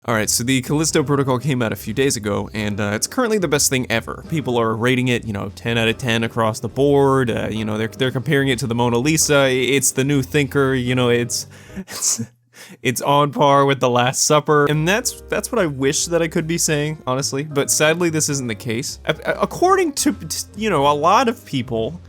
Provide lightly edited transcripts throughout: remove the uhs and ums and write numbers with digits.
Alright, so the Callisto Protocol came out a few days ago, and it's currently the best thing ever. People are rating it, 10 out of 10 across the board. They're comparing it to the Mona Lisa. It's the new thinker. It's on par with The Last Supper, and that's what I wish that I could be saying, honestly. But sadly, this isn't the case. According to a lot of people,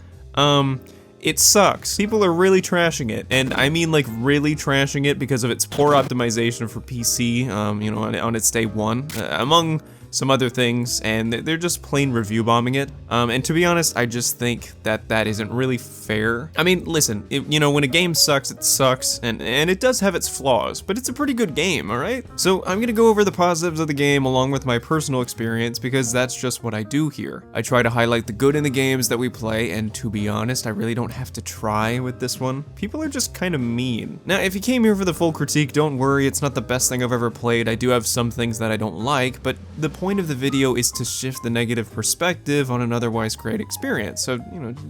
it sucks. People are really trashing it, and I mean like really trashing it because of its poor optimization for PC, on its day one, among some other things, and they're just plain review bombing it. And to be honest, I just think that isn't really fair. I mean, listen, when a game sucks, it sucks, and it does have its flaws, but it's a pretty good game, alright? So I'm gonna go over the positives of the game along with my personal experience, because that's just what I do here. I try to highlight the good in the games that we play, and to be honest, I really don't have to try with this one. People are just kind of mean. Now, if you came here for the full critique, don't worry, it's not the best thing I've ever played. I do have some things that I don't like, but the point of the video is to shift the negative perspective on an otherwise great experience, so,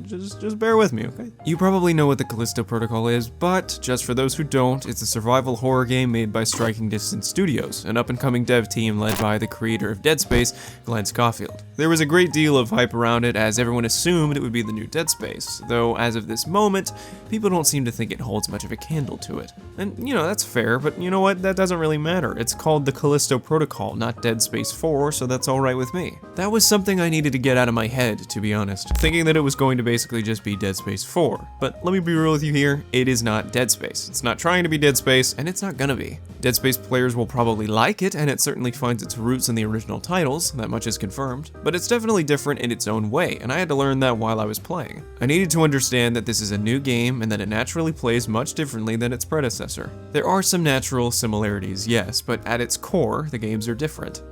just bear with me, okay? You probably know what the Callisto Protocol is, but just for those who don't, it's a survival horror game made by Striking Distance Studios, an up-and-coming dev team led by the creator of Dead Space, Glenn Schofield. There was a great deal of hype around it, as everyone assumed it would be the new Dead Space, though as of this moment, people don't seem to think it holds much of a candle to it. And, that's fair, but you know what, that doesn't really matter. It's called the Callisto Protocol, not Dead Space 4, so that's alright with me. That was something I needed to get out of my head, to be honest, thinking that it was going to basically just be Dead Space 4. But let me be real with you here, it is not Dead Space. It's not trying to be Dead Space, and it's not gonna be. Dead Space players will probably like it, and it certainly finds its roots in the original titles, that much is confirmed, but it's definitely different in its own way, and I had to learn that while I was playing. I needed to understand that this is a new game, and that it naturally plays much differently than its predecessor. There are some natural similarities, yes, but at its core, the games are different.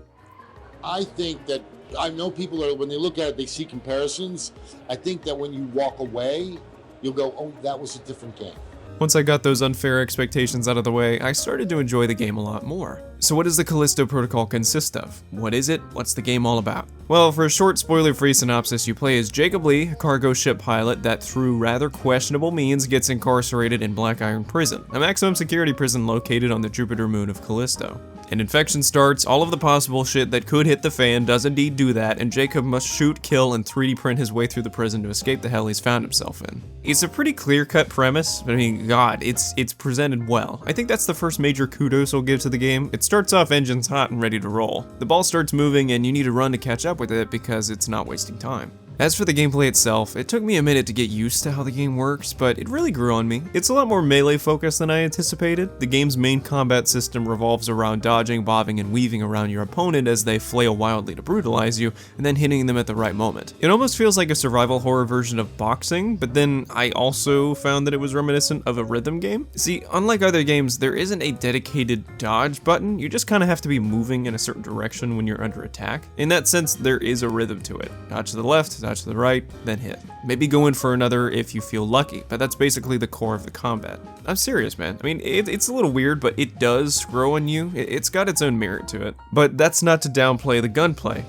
I think that, I know people are, when they look at it, they see comparisons. I think that when you walk away, you'll go, oh, that was a different game. Once I got those unfair expectations out of the way, I started to enjoy the game a lot more. So what does the Callisto Protocol consist of? What is it? What's the game all about? Well, for a short spoiler-free synopsis, you play as Jacob Lee, a cargo ship pilot that through rather questionable means gets incarcerated in Black Iron Prison, a maximum security prison located on the Jupiter moon of Callisto. An infection starts, all of the possible shit that could hit the fan does indeed do that, and Jacob must shoot, kill, and 3D print his way through the prison to escape the hell he's found himself in. It's a pretty clear-cut premise, but I mean, god, it's presented well. I think that's the first major kudos I'll give to the game. It starts off engines hot and ready to roll. The ball starts moving and you need to run to catch up with it because it's not wasting time. As for the gameplay itself, it took me a minute to get used to how the game works, but it really grew on me. It's a lot more melee focused than I anticipated. The game's main combat system revolves around dodging, bobbing, and weaving around your opponent as they flail wildly to brutalize you, and then hitting them at the right moment. It almost feels like a survival horror version of boxing, but then I also found that it was reminiscent of a rhythm game. See, unlike other games, there isn't a dedicated dodge button, you just kind of have to be moving in a certain direction when you're under attack. In that sense, there is a rhythm to it. Dodge to the left, dodge to the right, then hit. Maybe go in for another if you feel lucky, but that's basically the core of the combat. I'm serious, man. I mean, it's a little weird, but it does grow on you. It's got its own merit to it. But that's not to downplay the gunplay,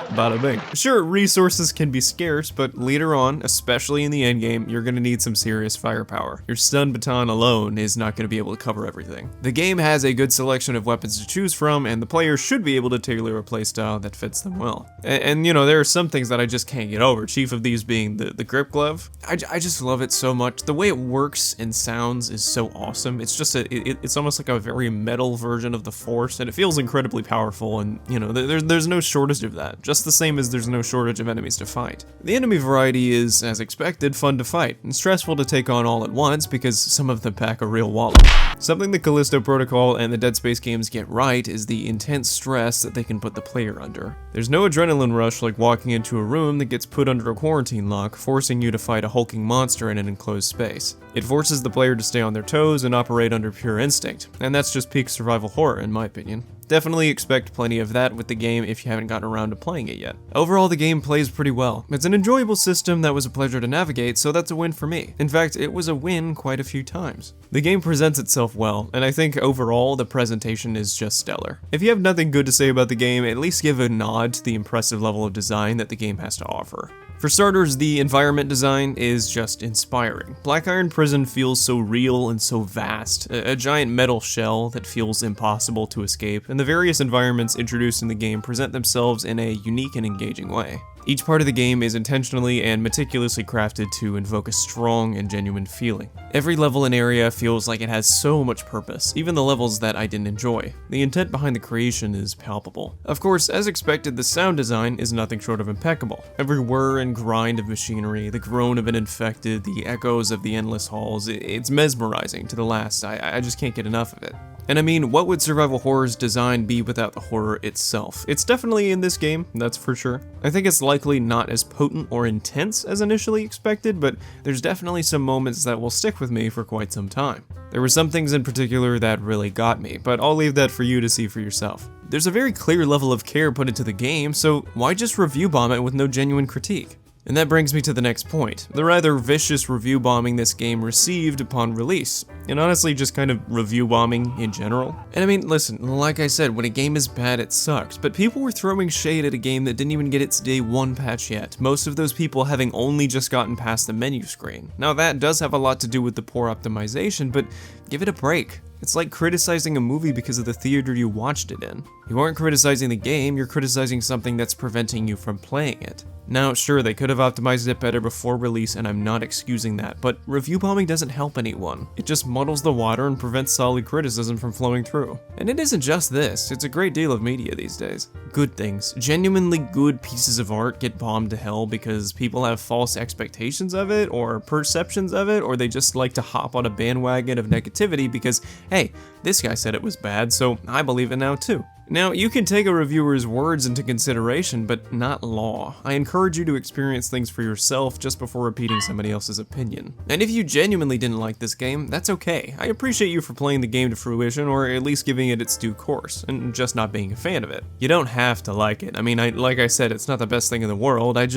Bada bing. Sure, resources can be scarce, but later on, especially in the endgame, you're gonna need some serious firepower. Your stun baton alone is not gonna be able to cover everything. The game has a good selection of weapons to choose from, and the player should be able to tailor a playstyle that fits them well. And there are some things that I just can't get over, chief of these being the grip glove. I just love it so much. The way it works and sounds is so awesome. It's just it's almost like a very metal version of the Force, and it feels incredibly powerful, and there's no shortage of that. Just the same as there's no shortage of enemies to fight. The enemy variety is, as expected, fun to fight, and stressful to take on all at once because some of them pack a real wallop. Something the Callisto Protocol and the Dead Space games get right is the intense stress that they can put the player under. There's no adrenaline rush like walking into a room that gets put under a quarantine lock, forcing you to fight a hulking monster in an enclosed space. It forces the player to stay on their toes and operate under pure instinct, and that's just peak survival horror in my opinion. Definitely expect plenty of that with the game if you haven't gotten around to playing it yet. Overall, the game plays pretty well. It's an enjoyable system that was a pleasure to navigate, so that's a win for me. In fact, it was a win quite a few times. The game presents itself well, and I think overall, the presentation is just stellar. If you have nothing good to say about the game, at least give a nod to the impressive level of design that the game has to offer. For starters, the environment design is just inspiring. Black Iron Prison feels so real and so vast, a giant metal shell that feels impossible to escape, and the various environments introduced in the game present themselves in a unique and engaging way. Each part of the game is intentionally and meticulously crafted to invoke a strong and genuine feeling. Every level and area feels like it has so much purpose, even the levels that I didn't enjoy. The intent behind the creation is palpable. Of course, as expected, the sound design is nothing short of impeccable. Every whir and grind of machinery, the groan of an infected, the echoes of the endless halls, it's mesmerizing to the last. I just can't get enough of it. And I mean, what would survival horror's design be without the horror itself? It's definitely in this game, that's for sure. I think it's likely not as potent or intense as initially expected, but there's definitely some moments that will stick with me for quite some time. There were some things in particular that really got me, but I'll leave that for you to see for yourself. There's a very clear level of care put into the game, so why just review bomb it with no genuine critique? And that brings me to the next point, the rather vicious review bombing this game received upon release, and honestly just kind of review bombing in general. And I mean, listen, like I said, when a game is bad it sucks, but people were throwing shade at a game that didn't even get its day 1 patch yet, most of those people having only just gotten past the menu screen. Now that does have a lot to do with the poor optimization, but give it a break. It's like criticizing a movie because of the theater you watched it in. You aren't criticizing the game, you're criticizing something that's preventing you from playing it. Now, sure, they could have optimized it better before release, and I'm not excusing that, but review bombing doesn't help anyone. It just muddles the water and prevents solid criticism from flowing through. And it isn't just this, it's a great deal of media these days. Good things, genuinely good pieces of art get bombed to hell because people have false expectations of it, or perceptions of it, or they just like to hop on a bandwagon of negativity because, hey, this guy said it was bad, so I believe it now too. Now, you can take a reviewer's words into consideration, but not law. I encourage you to experience things for yourself just before repeating somebody else's opinion. And if you genuinely didn't like this game, that's okay. I appreciate you for playing the game to fruition, or at least giving it its due course, and just not being a fan of it. You don't have to like it. I mean, like I said, it's not the best thing in the world. I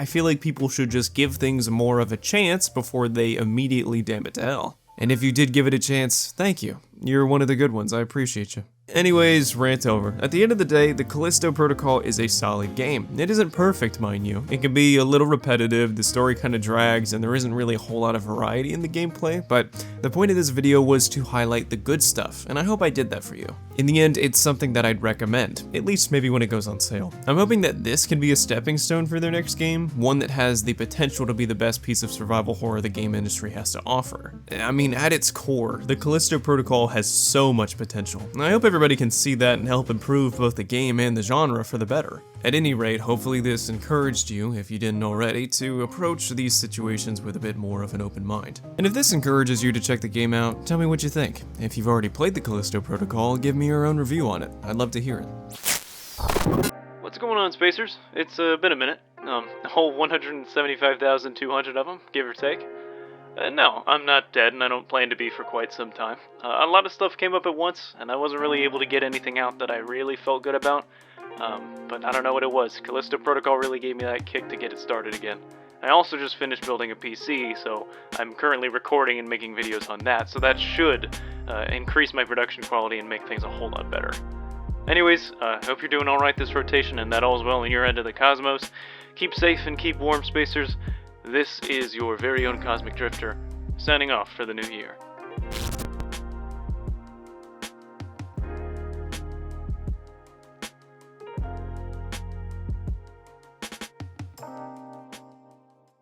feel like people should just give things more of a chance before they immediately damn it to hell. And if you did give it a chance, thank you. You're one of the good ones, I appreciate you. Anyways, rant over. At the end of the day, the Callisto Protocol is a solid game. It isn't perfect, mind you. It can be a little repetitive, the story kind of drags, and there isn't really a whole lot of variety in the gameplay, but the point of this video was to highlight the good stuff, and I hope I did that for you. In the end, it's something that I'd recommend, at least maybe when it goes on sale. I'm hoping that this can be a stepping stone for their next game, one that has the potential to be the best piece of survival horror the game industry has to offer. I mean, at its core, the Callisto Protocol has so much potential, and I hope everybody can see that and help improve both the game and the genre for the better. At any rate, hopefully this encouraged you, if you didn't already, to approach these situations with a bit more of an open mind. And if this encourages you to check the game out, tell me what you think. If you've already played the Callisto Protocol, give me your own review on it. I'd love to hear it. What's going on, Spacers? It's been a minute. A whole 175,200 of them, give or take. No, I'm not dead, and I don't plan to be for quite some time. A lot of stuff came up at once, and I wasn't really able to get anything out that I really felt good about. But I don't know what it was. Callisto Protocol really gave me that kick to get it started again. I also just finished building a PC, so I'm currently recording and making videos on that, so that should increase my production quality and make things a whole lot better. Anyways, hope you're doing alright this rotation, and that all's well in your end of the cosmos. Keep safe and keep warm, Spacers. This is your very own Cosmic Drifter, signing off for the new year.